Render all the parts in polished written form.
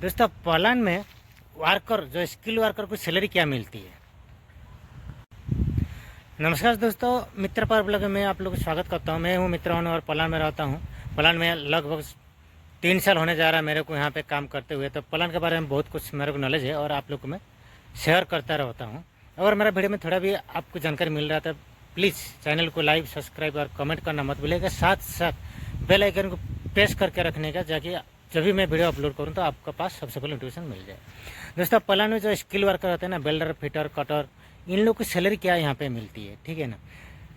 दोस्तों पोलैंड में वर्कर जो स्किल वर्कर को सैलरी क्या मिलती है। नमस्कार दोस्तों, मित्र पर ब्लॉग में आप लोगों का स्वागत करता हूं। मैं हूं मित्र और पोलैंड में रहता हूं। पोलैंड में लगभग 3 साल होने जा रहा है मेरे को यहाँ पे काम करते हुए। तो पोलैंड के बारे में बहुत कुछ मेरे को नॉलेज है और आप लोग को मैं शेयर करता रहता हूँ। अगर मेरा वीडियो में थोड़ा भी आपको जानकारी मिल रहा था, प्लीज़ चैनल को लाइक, सब्सक्राइब और कमेंट करना मत भूलिएगा। साथ साथ बेल आइकन को प्रेस करके रखने का, ताकि जब भी मैं वीडियो अपलोड करूँ तो आपके पास सबसे पहले नोटिफिकेशन मिल जाए। दोस्तों पोलैंड में जो स्किल वर्कर होते हैं ना, वेल्डर, फिटर, कटर, इन लोग की सैलरी क्या यहाँ पे मिलती है, ठीक है ना।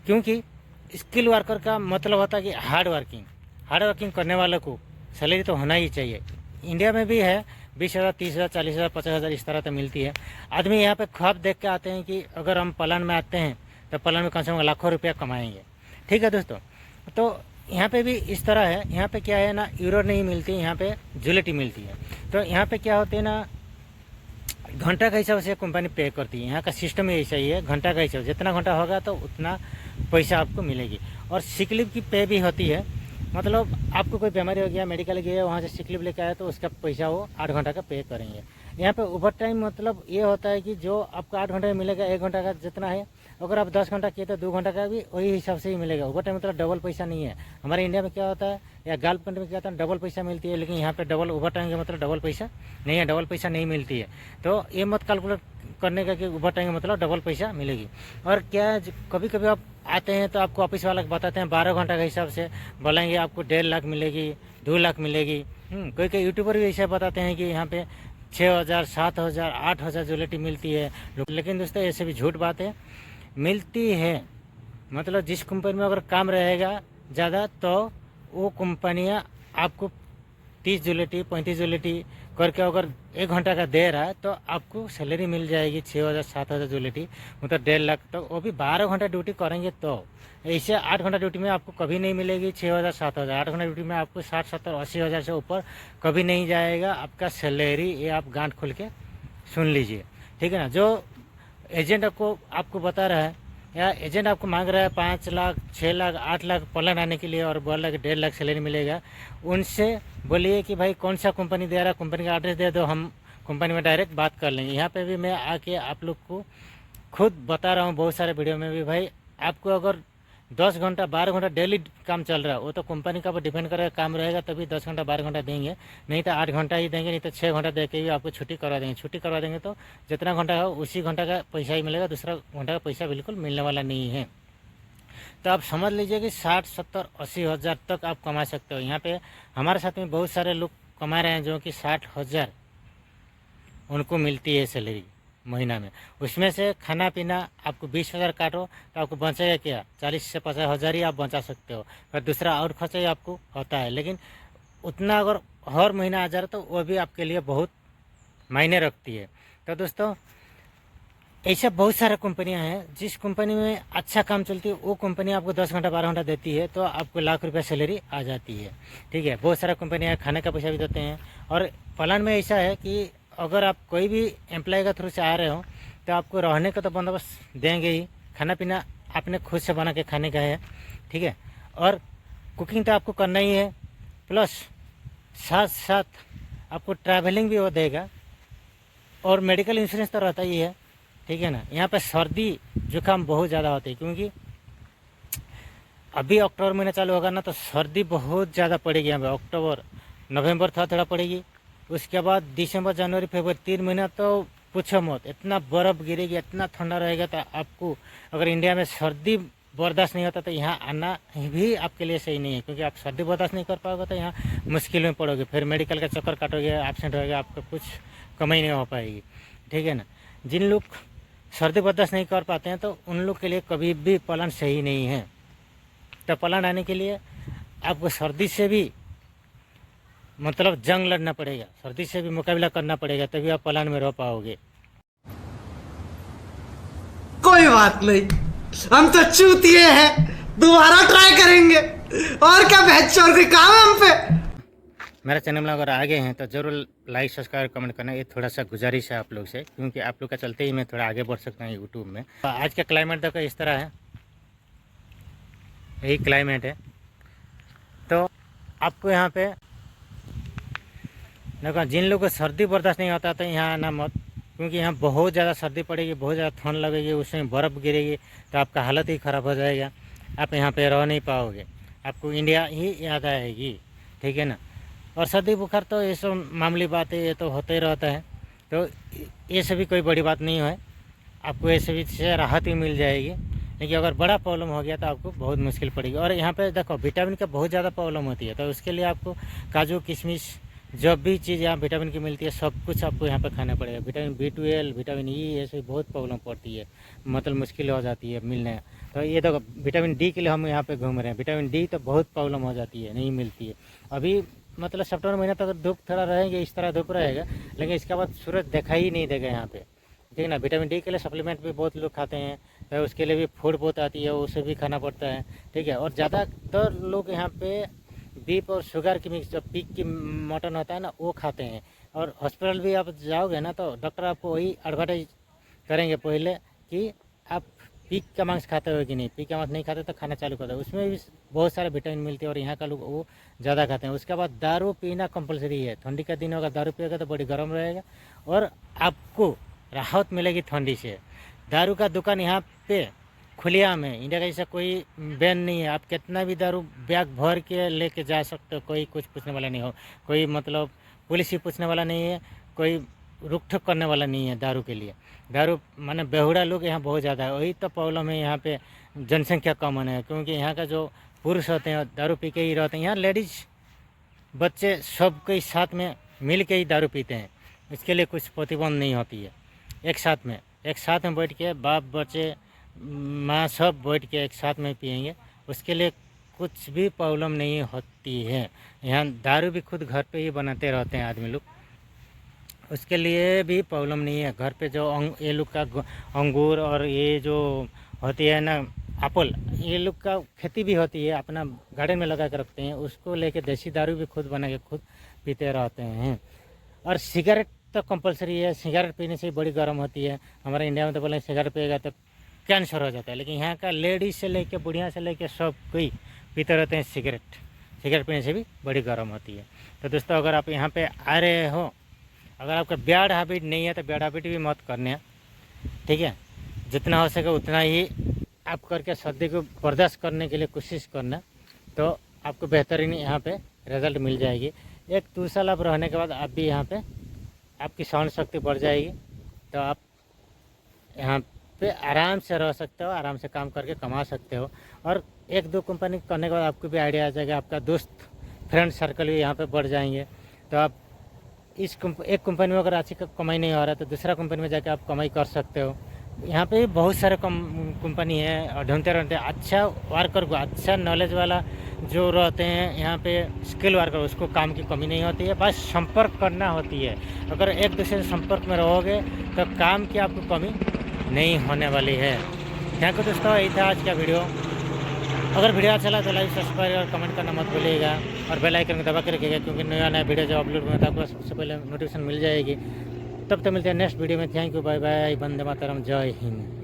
क्योंकि स्किल वर्कर का मतलब होता है कि हार्ड वर्किंग करने वालों को सैलरी तो होना ही चाहिए। इंडिया में भी है 20,000, 30,000, 40,000, 50,000 इस तरह तो मिलती है। आदमी यहाँ पे ख्वाब देख के आते हैं कि अगर हम पोलैंड में आते हैं तो पोलैंड में कम से कम लाखों रुपया कमाएंगे, ठीक है दोस्तों। तो यहाँ पे भी इस तरह है। यहाँ पे क्या है ना, यूरो नहीं मिलती, यहाँ पे जुलेटी मिलती है। तो यहाँ पे क्या होते हैं ना, घंटा का हिसाब से कंपनी पे करती है। यहाँ का सिस्टम ही ऐसा ही है, घंटा का हिसाब, जितना घंटा होगा तो उतना पैसा आपको मिलेगी। और सिक लीव की पे भी होती है, मतलब आपको कोई बीमारी हो गया, मेडिकल गया, वहाँ से सिक लीव लेकर आया तो उसका पैसा वो 8 घंटा का पे करेंगे। यहाँ पे ओवर टाइम मतलब ये होता है कि जो आपको 8 घंटे में मिलेगा, 1 घंटा का जितना है, अगर आप 10 घंटा किए तो 2 घंटा का भी वही हिसाब से ही मिलेगा। ओवर टाइम मतलब डबल पैसा नहीं है। हमारे इंडिया में क्या होता है या गल्फ कंट्री में क्या होता है, डबल पैसा मिलती है, लेकिन यहाँ पे डबल ओवर टाइम का मतलब डबल पैसा नहीं है, डबल पैसा नहीं मिलती है। तो ये मत कैलकुलेट करने का कि ओवर टाइम का मतलब डबल पैसा मिलेगी। और क्या कभी कभी आप आते हैं तो आपको ऑफिस वाला बताते हैं 12 घंटा के हिसाब से बोलेंगे आपको 1.5 लाख मिलेगी, 2 लाख मिलेगी। कोई कोई यूट्यूबर भी ऐसा बताते हैं कि यहाँ पे 6,000, 7,000, 8,000 जुलेटी मिलती है। लेकिन दोस्तों ऐसे भी झूठ बात है, मिलती है। मतलब जिस कंपनी में अगर काम रहेगा ज़्यादा तो वो कंपनियाँ आपको 30 जुलेटी, 35 जुलेटी करके अगर 1 घंटा का दे रहा है तो आपको सैलरी मिल जाएगी 6,000, 7,000 जुलेटी, मतलब 1.5 लाख। तो वो भी 12 घंटा ड्यूटी करेंगे तो। ऐसे 8 घंटा ड्यूटी में आपको कभी नहीं मिलेगी 6,000, 7,000। 8 घंटा ड्यूटी में आपको 60, 70, 80,000 से ऊपर कभी नहीं जाएगा आपका सैलरी। ये आप गांठ खोल के सुन लीजिए, ठीक है ना। जो एजेंट आपको बता रहा है या एजेंट आपको मांग रहा है 5 लाख, 6 लाख, 8 लाख पोलैंड आने के लिए और बोल रहा है कि 1.5 लाख सैलरी मिलेगा, उनसे बोलिए कि भाई कौन सा कंपनी दे रहा है, कंपनी का एड्रेस दे दो, हम कंपनी में डायरेक्ट बात कर लेंगे। यहाँ पे भी मैं आके आप लोग को खुद बता रहा हूँ बहुत सारे वीडियो में भी, भाई आपको अगर 10 घंटा, 12 घंटा डेली काम चल रहा है, वो तो कंपनी का ऊपर डिपेंड करेगा। काम रहेगा तभी 10 घंटा, 12 घंटा देंगे, नहीं तो 8 घंटा ही देंगे, नहीं तो 6 घंटा दे के भी आपको छुट्टी करवा देंगे। छुट्टी करवा देंगे तो जितना घंटा हो उसी घंटा का पैसा ही मिलेगा, दूसरा घंटा का पैसा बिल्कुल मिलने वाला नहीं है। तो आप समझ लीजिए कि 60, 70, 80,000 तक आप कमा सकते हो। यहाँ पे हमारे साथ में बहुत सारे लोग कमा रहे हैं जो कि 60,000 उनको मिलती है सैलरी महीना में। उसमें से खाना पीना आपको 20,000 काटो तो आपको बचेगा क्या, 40 से 50,000 ही आप बचा सकते हो। फिर दूसरा और खर्चा ही आपको होता है, लेकिन उतना अगर हर महीना आ जा रहा तो वो भी आपके लिए बहुत मायने रखती है। तो दोस्तों ऐसा बहुत सारा कंपनियां हैं, जिस कंपनी में अच्छा काम चलती है वो कंपनी आपको 10 घंटा, 12 घंटा देती है तो आपको लाख रुपया सैलरी आ जाती है, ठीक है। बहुत सारा कंपनियां खाने का पैसा भी देते हैं। और पोलैंड में ऐसा है कि अगर आप कोई भी एम्प्लॉय का थ्रू से आ रहे हो तो आपको रहने का तो बंदोबस्त देंगे ही, खाना पीना आपने खुद से बना के खाने का है, ठीक है। और कुकिंग तो आपको करना ही है, प्लस साथ साथ आपको ट्रैवलिंग भी वो देगा और मेडिकल इंश्योरेंस तो रहता ही है, ठीक है ना। यहाँ पे सर्दी जुकाम बहुत ज़्यादा होती है, क्योंकि अभी अक्टूबर महीना चालू होगा ना तो सर्दी बहुत ज़्यादा पड़ेगी यहाँ पे। अक्टूबर, नवंबर थोड़ा पड़ेगी, उसके बाद दिसंबर, जनवरी, फरवरी 3 महीना तो पूछो मत, इतना बर्फ़ गिरेगी, इतना ठंडा रहेगा। तो आपको अगर इंडिया में सर्दी बर्दाश्त नहीं होता तो यहाँ आना भी आपके लिए सही नहीं है, क्योंकि आप सर्दी बर्दाश्त नहीं कर पाओगे तो यहाँ मुश्किल में पड़ोगे, फिर मेडिकल का चक्कर काटोगे, एब्सेंट होगा, आपका कुछ कमाई नहीं हो पाएगी, ठीक है ना। जिन लोग सर्दी बर्दाश्त नहीं कर पाते हैं तो उन लोग के लिए कभी भी पोलैंड सही नहीं है। तो पोलैंड आने के लिए आपको सर्दी से भी मतलब जंग लड़ना पड़ेगा, सर्दी से भी मुकाबला करना पड़ेगा, तभी आप पोलैंड में रह पाओगे। कोई बात नहीं, हम तो चूतिए हैं, दोबारा ट्राई करेंगे। और क्या बहचोर के काम है हम पे। मेरा चैनल में अगर आगे हैं तो ज़रूर लाइक, सब्सक्राइब, कमेंट करना। ये थोड़ा सा गुजारिश है आप लोग से, क्योंकि आप लोग का चलते ही मैं थोड़ा आगे बढ़ सकता हूँ यूट्यूब में। तो आज का क्लाइमेट देखो इस तरह है, यही क्लाइमेट है। आपको यहाँ पे देखो, जिन लोगों को सर्दी बर्दाश्त नहीं होता तो यहाँ आना मत, क्योंकि यहाँ बहुत ज़्यादा सर्दी पड़ेगी, बहुत ज़्यादा ठंड लगेगी, उसमें बर्फ़ गिरेगी तो आपका हालत ही ख़राब हो जाएगा। आप यहाँ पे रह नहीं पाओगे, आपको इंडिया ही याद आएगी, ठीक है ना। और सर्दी बुखार तो ये सब मामूली बात है, ये तो होते ही रहता है, तो ये सभी कोई बड़ी बात नहीं है, आपको ये सभी से राहत भी मिल जाएगी। लेकिन अगर बड़ा प्रॉब्लम हो गया तो आपको बहुत मुश्किल पड़ेगी। और यहाँ पे देखो, विटामिन का बहुत ज़्यादा प्रॉब्लम होती है, तो उसके लिए आपको काजू किशमिश जो भी चीज़ यहाँ विटामिन की मिलती है सब कुछ आपको यहाँ पे खाना पड़ेगा। विटामिन B12, विटामिन ई, ऐसे बहुत प्रॉब्लम पड़ती है, मतलब मुश्किल हो जाती है मिलने। तो ये देखो, विटामिन डी के लिए हम यहाँ पे घूम रहे हैं, विटामिन डी तो बहुत प्रॉब्लम हो जाती है, नहीं मिलती है। अभी मतलब सितंबर महीना तक धूप थोड़ा रहेंगे, इस तरह धूप रहेगा, लेकिन इसके बाद सूरज देखा ही नहीं देगा यहाँ पे, ठीक है ना। विटामिन डी के लिए सप्लीमेंट भी बहुत लोग खाते हैं, तो उसके लिए भी फूड बहुत आती है, उसे भी खाना पड़ता है, ठीक है। और ज़्यादातर लोग यहाँ पे बीफ और शुगर की मिक्स, जो पिग की मटन होता है ना, वो खाते हैं। और हॉस्पिटल भी आप जाओगे ना तो डॉक्टर आपको वही एडवर्टाइज करेंगे पहले कि आप पिग का मांस खाते हो कि नहीं। पिग का मांस नहीं खाते तो खाना चालू कर दो, उसमें भी बहुत सारे विटामिन मिलते हैं और यहाँ का लोग वो ज़्यादा खाते हैं। उसके बाद दारू पीना कंपलसरी है, ठंडी का दिन होगा, दारू पिएगा तो बॉडी गर्म रहेगा और आपको राहत मिलेगी ठंडी से। दारू का दुकान यहाँ पे खुलेआम है, इंडिया का जैसा कोई बैन नहीं है, आप कितना भी दारू बैग भर के लेके जा सकते हो, कोई कुछ पूछने वाला नहीं हो, कोई मतलब पुलिस ही पूछने वाला नहीं है, कोई रुक ठुक करने वाला नहीं है दारू के लिए। दारू माने बेहुड़ा लोग यहाँ बहुत ज़्यादा है, वही तो प्रॉब्लम है यहाँ पे, जनसंख्या कम है, क्योंकि यहाँ का जो पुरुष होते हैं दारू पी के ही रहते हैं। यहाँ लेडीज़ बच्चे सब के साथ में मिल के ही दारू पीते हैं, इसके लिए कुछ प्रतिबंध नहीं होती है। एक साथ में बैठ के बाप बच्चे माँ सब बैठ के एक साथ में पिएंगे, उसके लिए कुछ भी प्रॉब्लम नहीं होती है। यहाँ दारू भी खुद घर पे ही बनाते रहते हैं आदमी लोग, उसके लिए भी प्रॉब्लम नहीं है। घर पे जो ये लोग का अंगूर और ये जो होती है ना एप्पल, ये लोग का खेती भी होती है, अपना गार्डन में लगा कर रखते हैं, उसको लेके देसी दारू भी खुद बना के खुद पीते रहते हैं। और सिगरेट तो कंपलसरी है, सिगरेट पीने से बड़ी गर्म होती है। हमारे इंडिया में तो बोले सिगरेट पिएगा तो कैंसर हो जाता है, लेकिन यहाँ का लेडीज से लेके बुढ़िया से लेके सब कोई पीते रहते हैं सिगरेट पीने से भी बड़ी गर्म होती है। तो दोस्तों, अगर आप यहाँ पे आ रहे हो, अगर आपका बैड हैबिट नहीं है तो बैड हैबिट भी मत करने, ठीक है। जितना हो सके उतना ही आप करके सर्दी को बर्दाश्त करने के लिए कोशिश करना, तो आपको बेहतरीन यहाँ पे रिजल्ट मिल जाएगी। 1-2 साल आप रहने के बाद आप भी यहाँ पे आपकी सहन शक्ति बढ़ जाएगी, तो आप यहाँ पे आराम से रह सकते हो, आराम से काम करके कमा सकते हो। और 1-2 कंपनी करने के बाद आपको भी आइडिया आ जाएगा, आपका दोस्त फ्रेंड सर्कल भी यहाँ पे बढ़ जाएंगे, तो आप एक कंपनी में अगर अच्छी कमाई नहीं हो रहा तो दूसरा कंपनी में जाके आप कमाई कर सकते हो। यहाँ पे बहुत सारे कंपनी है और ढूंढते रहते हैं अच्छा वर्कर को, अच्छा नॉलेज वाला जो रहते हैं यहाँ पे स्किल वर्कर, उसको काम की कमी नहीं होती है, बस संपर्क करना होती है। अगर एक दूसरे से संपर्क में रहोगे तो काम की आपको कमी नहीं होने वाली है। थैंक यू दोस्तों, यही था आज का वीडियो। अगर वीडियो अच्छा लगा तो लाइक, सब्सक्राइब और कमेंट करना मत भूलिएगा और बेल आइकन को दबा के रखिएगा, क्योंकि नया वीडियो जब अपलोड होगा तो आपको सबसे पहले नोटिफिकेशन मिल जाएगी। तब तक मिलते हैं नेक्स्ट वीडियो में। Thank you, bye bye, Vande Mataram, जय हिंद।